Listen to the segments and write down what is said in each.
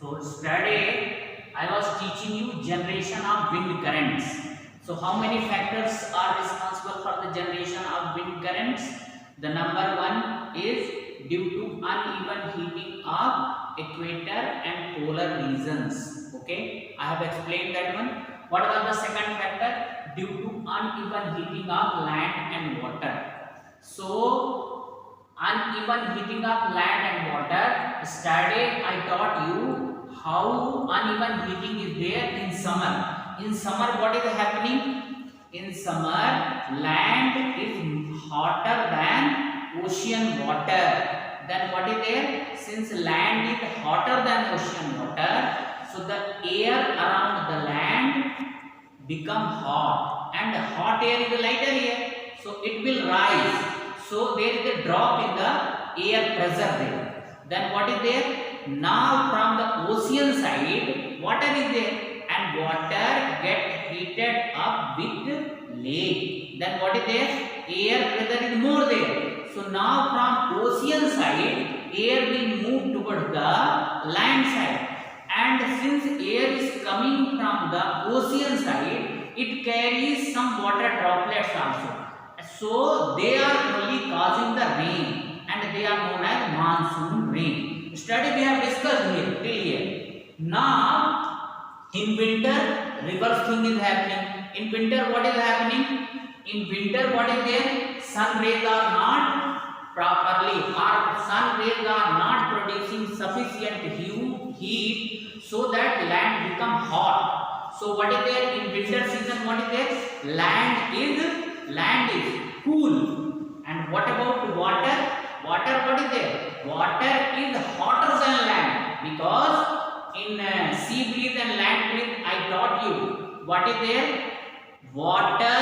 So yesterday I was teaching you generation of wind currents. So how many factors are responsible for the generation of wind currents? The number one is due to uneven heating of equator and polar regions. Okay, I have explained that one. What was the second factor? Due to uneven heating of land and water. So uneven heating of land and water. Yesterday I taught you how uneven heating is there in summer. In summer, what is happening? In summer, land is hotter than ocean water. Then what is there? Since land is hotter than ocean water, so the air around the land become hot, and hot air is lighter air, so it will rise. So there is a drop in the air pressure there. Then what is there? Now from the ocean side, water is there, and water get heated up with lake. Then what is there? Air pressure is more there. So now from ocean side, air will move towards the land side. And since air is coming from the ocean side, it carries some water droplets also. So they are only causing the rain, and they are known as monsoon rain. Study we have discussed here till here. Now in winter, reverse thing is happening. In winter, what is happening? In winter, what is there? Sun rays are not properly, or sun rays are not producing sufficient heat so that land become hot. So what is there in winter season? What is there? Land is cool. And what about water? Water, what is there? Water is hotter than land, because in sea breeze and land breeze I taught you what is there? Water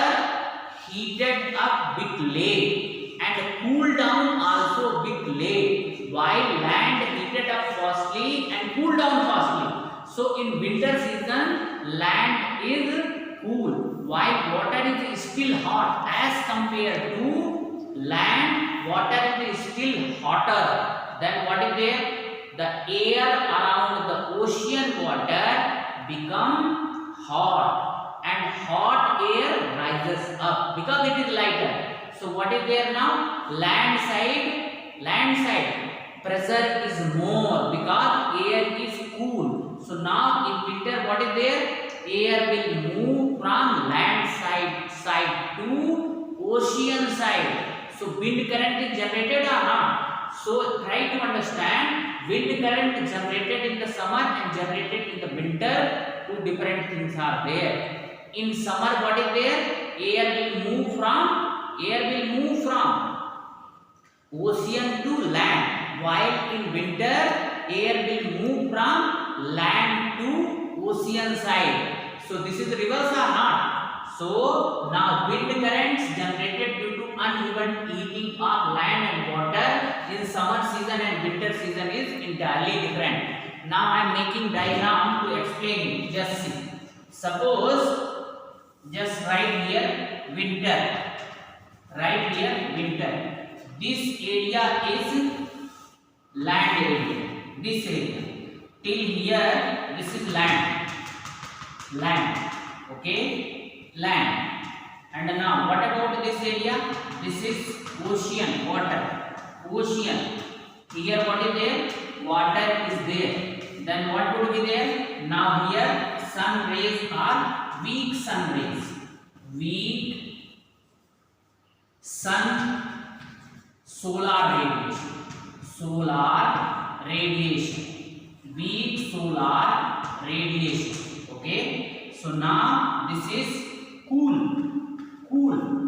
heated up with lake and cooled down also with lake, while land heated up fastly and cooled down fastly. So in winter season, land is cool, while water is still hot. As compared to land, water is still hotter. Then what is there? The air around the ocean water become hot, and hot air rises up because it is lighter. So what is there now? Land side pressure is more because air is cool. So now in winter, what is there? Air will move from land side to ocean side. So wind current is generated or not? So try to understand, wind current generated in the summer and generated in the winter, two different things are there. In summer, what is there? Air will move from ocean to land, while in winter air will move from land to ocean side. So this is reverse or not? So now wind currents generated due to uneven heating of land and water in summer season and winter season is entirely different. Now I am making diagram to explain it. Just see. Suppose, just write here winter. Write here winter. This area is land area. This area. Till here, this is land. Okay? Land. And now, what about this area? This is ocean, water. Ocean. Here, what is there? Water is there. Then what would be there? Now here, sun rays are weak sun rays. Weak sun solar radiation. Weak solar radiation. Okay. So now this is cool.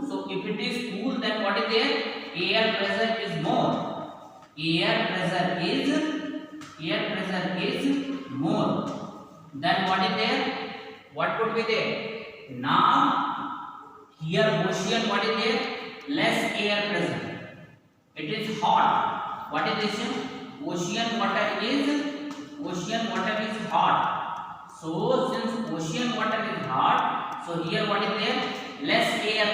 So if it is cool, then what is there? Air pressure is more. Air pressure is more. Then what is there? What would be there? Now here ocean, what is there? Less air pressure. It is hot. What is this? Ocean water is hot. So since ocean water is hot, so here what is there? Less air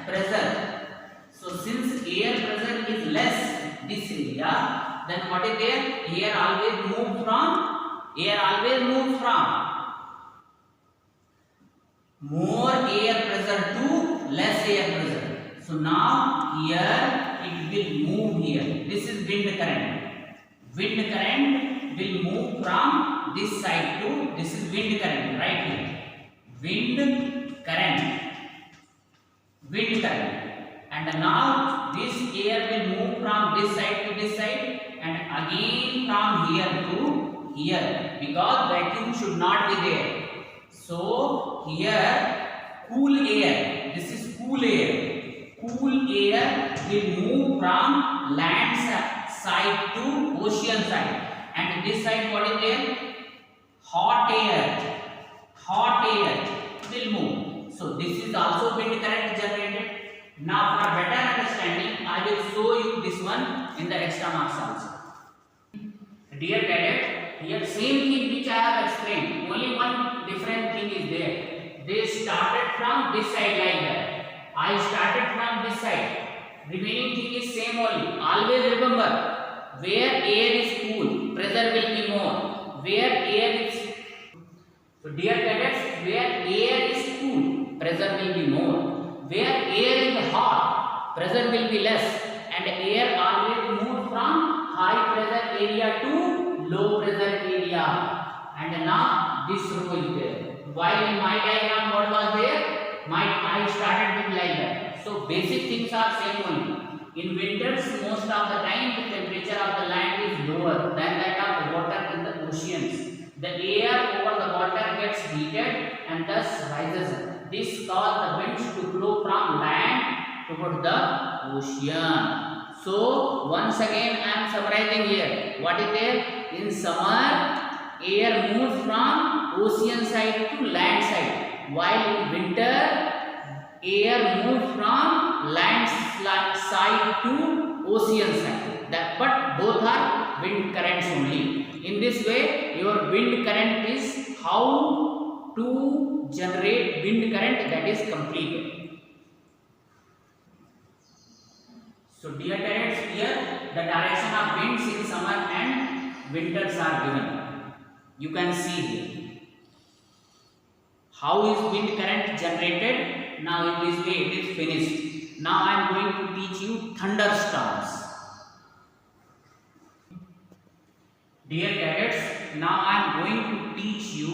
pressure. So since air pressure is less, this area, then what is there? Air always moves from more air pressure to less air pressure. So now here it will move here. This is wind current. Wind current will move from this side to this is wind current right here. Wind current. And now this air will move from this side to this side and again from here to here because vacuum should not be there. So here cool air, this is cool air. Cool air will move from land side to ocean side, and this side what is there? Hot air will move. So this is also wind current generated. Now for better understanding, I will show you this one in the extra marks also. Dear cadet, here same thing which I have explained, only one different thing is there. They started from this side like that. I started from this side. Remaining thing is same only. Always remember, where air is cool, pressure will be more. Where air is so dear cadets, where air is cool, pressure will be more. Where air is hot, pressure will be less, and air always moves from high pressure area to low pressure area. And now this row is there. While in my diagram what was there? I started with like that. So basic things are same only. In winters most of the time the temperature of the land is lower than that of the water in the oceans. The air over the water gets heated and thus rises. This causes the winds to flow from land toward the ocean. So once again I am summarizing here. What is there? In summer, air moves from ocean side to land side, while in winter, air moves from land side to ocean side. But both are wind currents only. In this way, your wind current is how to generate wind current, that is completed. So dear cadets, here the direction of winds in summer and winters are given. You can see here. How is wind current generated? Now in this way it is finished. Now I am going to teach you thunderstorms. Dear cadets, now I am going to teach you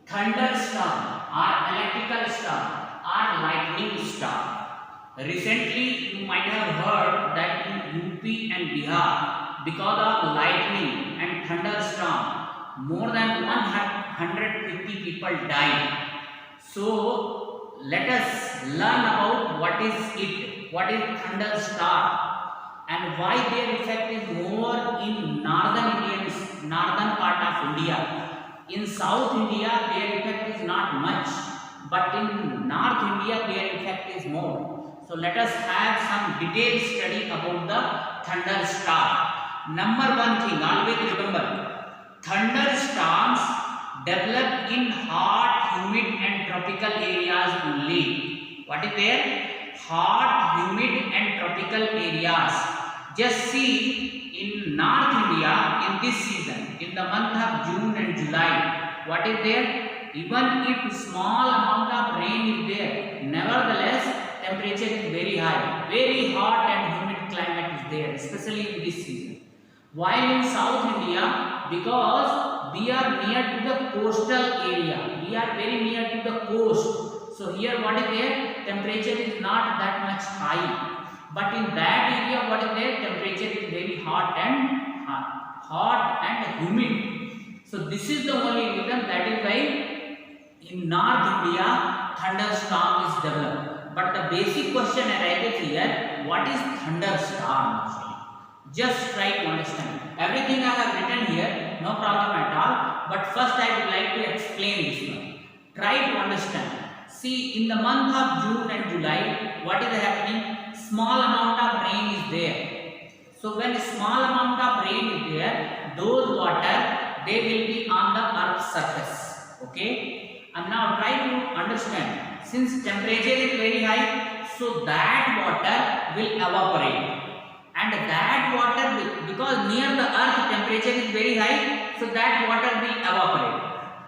thunderstorm or electrical storm or lightning storm. Recently you might have heard that in UP and Bihar, because of lightning and thunderstorm, more than 150 people died. So let us learn about what is thunderstorm and why their effect is more in northern part of India. In South India their effect is not much, but in North India their effect is more. So let us have some detailed study about the thunderstorm. Number one thing, always remember, thunderstorms develop in hot, humid and tropical areas only. What is there? Hot, humid and tropical areas. Just see in North India in this season, in the month of June and July, what is there? Even if small amount of rain is there, nevertheless temperature is very high. Very hot and humid climate is there, especially in this season. While in South India, because we are near to the coastal area, we are very near to the coast, so here what is there? Temperature is not that much high, but in that area what is there? Temperature is very hot and humid. So this is the only reason, that is why in North India thunderstorm is developed. But the basic question arises here, what is thunderstorm actually? Just try to understand. Everything I have written here, no problem at all, but first I would like to explain this one. Try to understand. See, in the month of June and July, what is happening? Small amount of rain is there. So when small amount of rain is there, those water, they will be on the earth's surface. Okay? And now try to understand. Since temperature is very high, so that water will evaporate. And that water will, because near the earth temperature is very high, so that water will evaporate,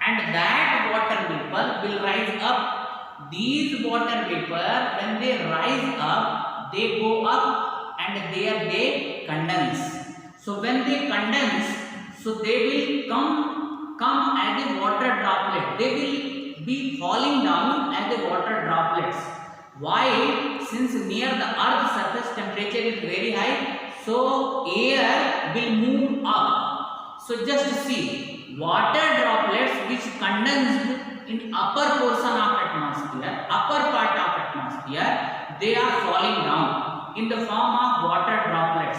and that water vapor will rise up. These water vapor, when they rise up, they go up and there they condense. So when they condense, so they will come as a water droplet. They will be falling down as a water droplets. Why? Since near the earth surface temperature is very high, so air will move up. So just see, water droplets which condensed in upper portion of atmosphere, upper part of atmosphere, they are falling down in the form of water droplets,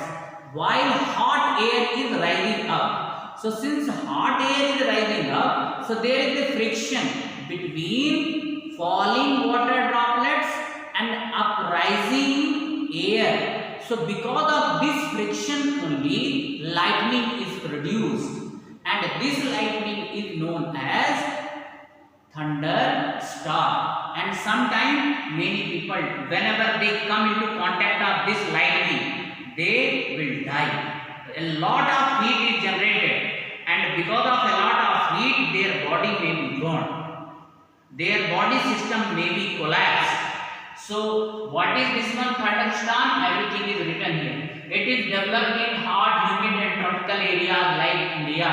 while hot air is rising up. So since hot air is rising up, so there is a friction between falling water droplets and uprising air. So because of this friction only, lightning is produced, and this lightning is known as thunderstorm. And sometimes many people, whenever they come into contact of this lightning, they will die. A lot of heat is generated, and because of a lot of heat, their body may be burned, their body system may be collapsed. So what is this one? Thunderstorm? Everything is written here. It is developed in hot, humid and tropical areas like India.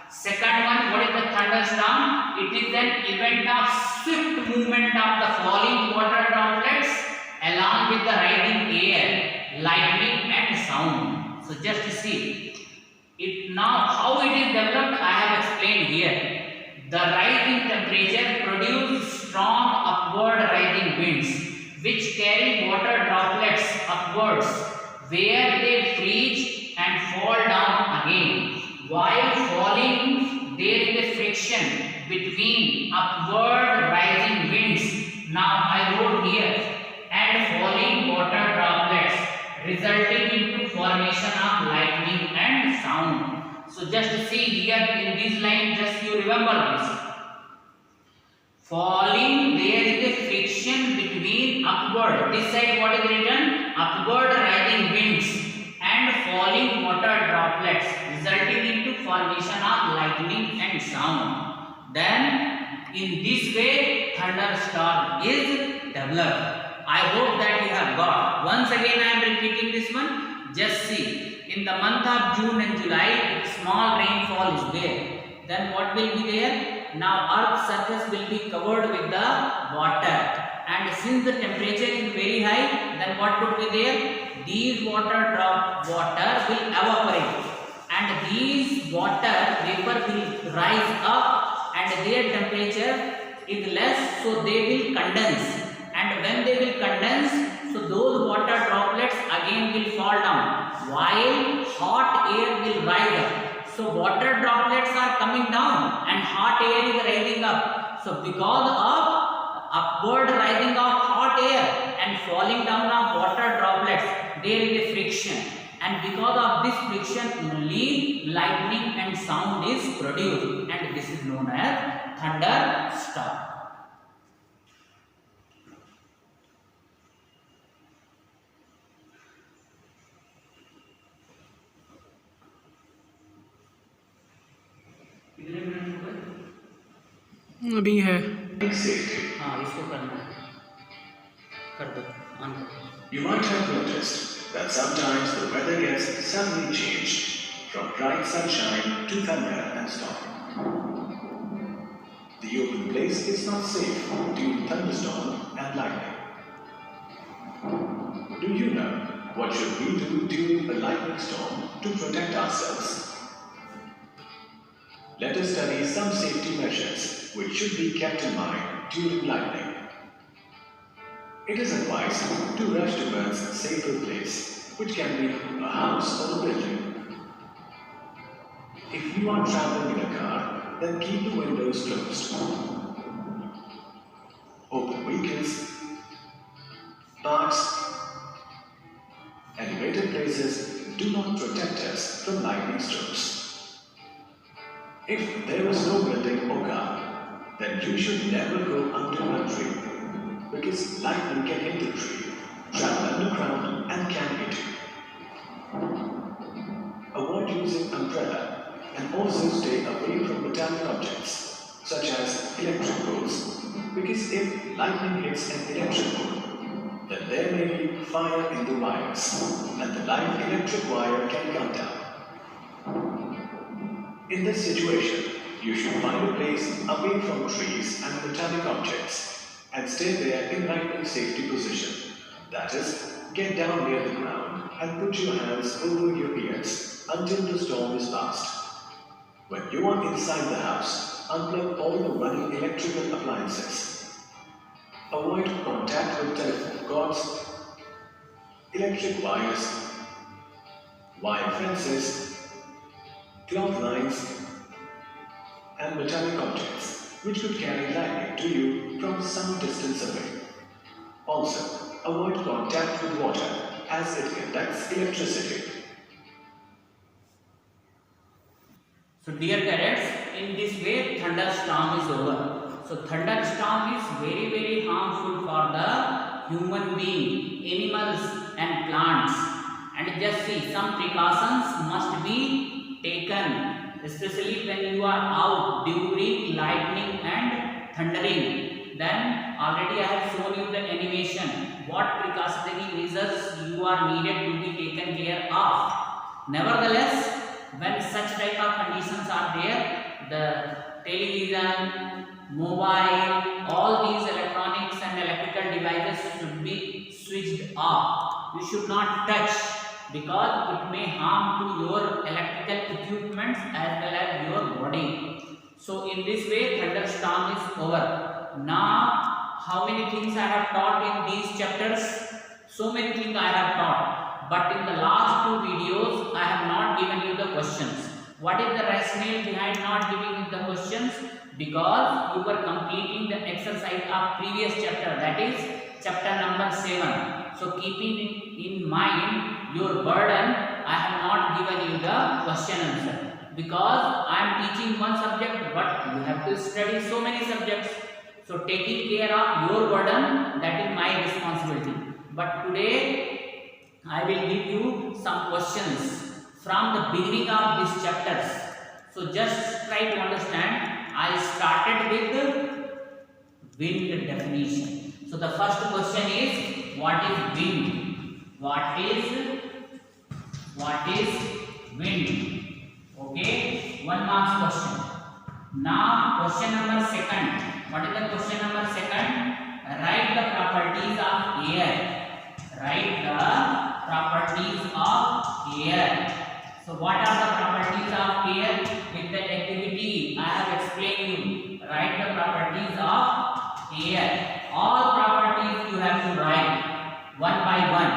Second one, what is the thunderstorm? It is an event of swift movement of the falling water droplets along with the rising air, lightning and sound. So just see it now. How it is developed, I have explained here. The rise in temperature produces strong upward rising winds which carry water droplets upwards, where they freeze and fall down again. While falling, there is a friction between upward rising winds. Now I wrote here, and falling water droplets, resulting into formation of lightning and sound. So just see here in this line, just you remember this. Falling, there is a friction between upward. This side what is written? Upward rising winds and falling water droplets, resulting into formation of lightning and sound. Then in this way thunderstorm is developed. I hope that you have got. Once again I am repeating this one. Just see, in the month of June and July, small rainfall is there. Then what will be there? Now earth's surface will be covered with the water, and since the temperature is very high, then what would be there? These water will evaporate, and these water vapor will rise up, and their temperature is less, so they will condense, and when they will condense, so those water droplets again will fall down, while hot air will rise up. So water droplets are coming down and hot air is rising up. So because of upward rising of hot air and falling down of water droplets, there is a friction, and because of this friction only lightning and sound is produced, and this is known as thunderstorm. अभी है। हाँ, इसको करना है, कर दो, on करो। You might have noticed that sometimes the weather gets suddenly changed from bright sunshine to thunder and storm. The open place is not safe during thunderstorm and lightning. Do you know what should we do during a lightning storm to protect ourselves? Let us study some safety measures which should be kept in mind during lightning. It is advised to rush towards a safer place, which can be a house or a building. If you are traveling in a car, then keep the windows closed. Open vehicles, parks, elevated places do not protect us from lightning strokes. If there is no building or car, then you should never go under a tree, because lightning can hit the tree, travel underground and can hit you. Avoid using umbrella, and also stay away from metallic objects, such as electric poles, because if lightning hits an electric pole, then there may be fire in the wires, and the live electric wire can come down. In this situation, you should find a place away from trees and metallic objects and stay there in lightning safety position. That is, get down near the ground and put your hands over your ears until the storm is past. When you are inside the house, unplug all the running electrical appliances. Avoid contact with telephone cords, electric wires, wire fences, cloth lines, and metallic objects which could carry lightning to you from some distance away. Also, avoid contact with water as it conducts electricity. So dear cadets, in this way thunderstorm is over. So thunderstorm is very harmful for the human being, animals and plants. And just see, some precautions must be taken, especially when you are out during lightning and thundering. Then already I have shown you the animation, what precautionary measures you are needed to be taken care of. Nevertheless, when such type of conditions are there, the television, mobile, all these electronics and electrical devices should be switched off. You should not touch, because it may harm to your electrical equipments as well as your body. So in this way thunderstorm is over. Now how many things I have taught in these chapters? So many things I have taught, but in the last two videos I have not given you the questions. What is the rationale behind not giving you the questions? Because you were completing the exercise of previous chapter, that is chapter number 7. So keeping in mind your burden, I have not given you the question answer, because I am teaching one subject but you have to study so many subjects. So taking care of your burden, that is my responsibility. But today I will give you some questions from the beginning of these chapters. So just try to understand. I started with wind definition. So the first question is, what is wind? What is wind? Okay, 1 mark question. Now question number 2. What is the question number 2? Write the properties of air. Write the properties of air. So what are the properties of air? With the activity I have explained you. Write the properties of air. All properties you have to write one by one.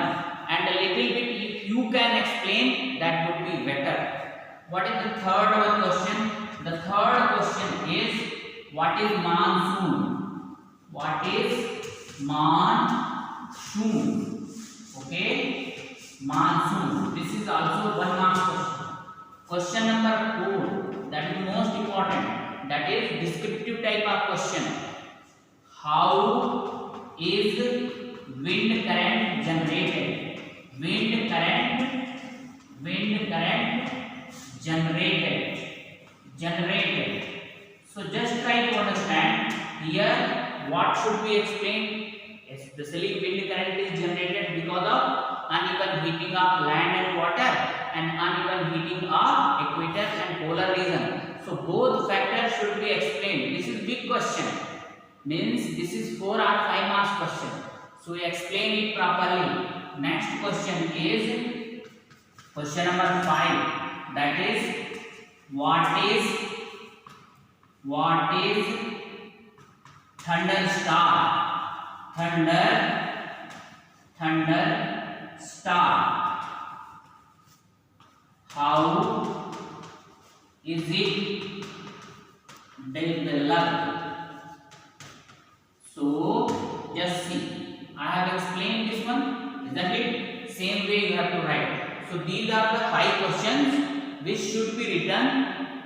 And a little bit if you can explain, that would be better. What is the third question? The third question is, what is monsoon? What is monsoon? Okay, monsoon. This is also 1 mark question. Question number 4, that is most important. That is descriptive type of question. How is wind current generated? Wind current generated. So just try to understand here what should be explained. Especially wind current is generated because of uneven heating of land and water and uneven heating of equator and polar region. So both factors should be explained. This is big question. Means this is 4 or 5 marks question. So explain it properly. Next question is question number 5. That is, what is thunderstorm? Thunderstorm. How is it developed? So just see, I have explained this one, isn't it? Same way you have to write. So these are the 5 questions which should be written,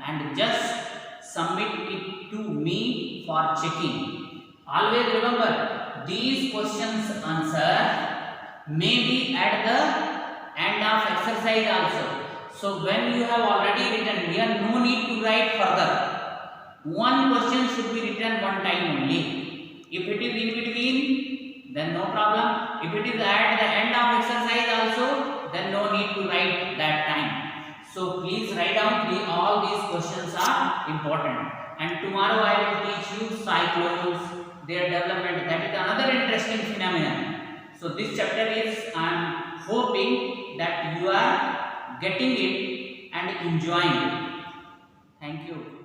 and just submit it to me for checking. Always remember, these questions answer may be at the end of exercise also. So when you have already written here, no need to write further. One question should be written one time only. If it is in between, then no problem. If it is at the end of exercise also, then no need to write that time. So please write down, all these questions are important. And tomorrow I will teach you cyclones, their development. That is another interesting phenomenon. So this chapter is, I am hoping that you are getting it and enjoying it. Thank you.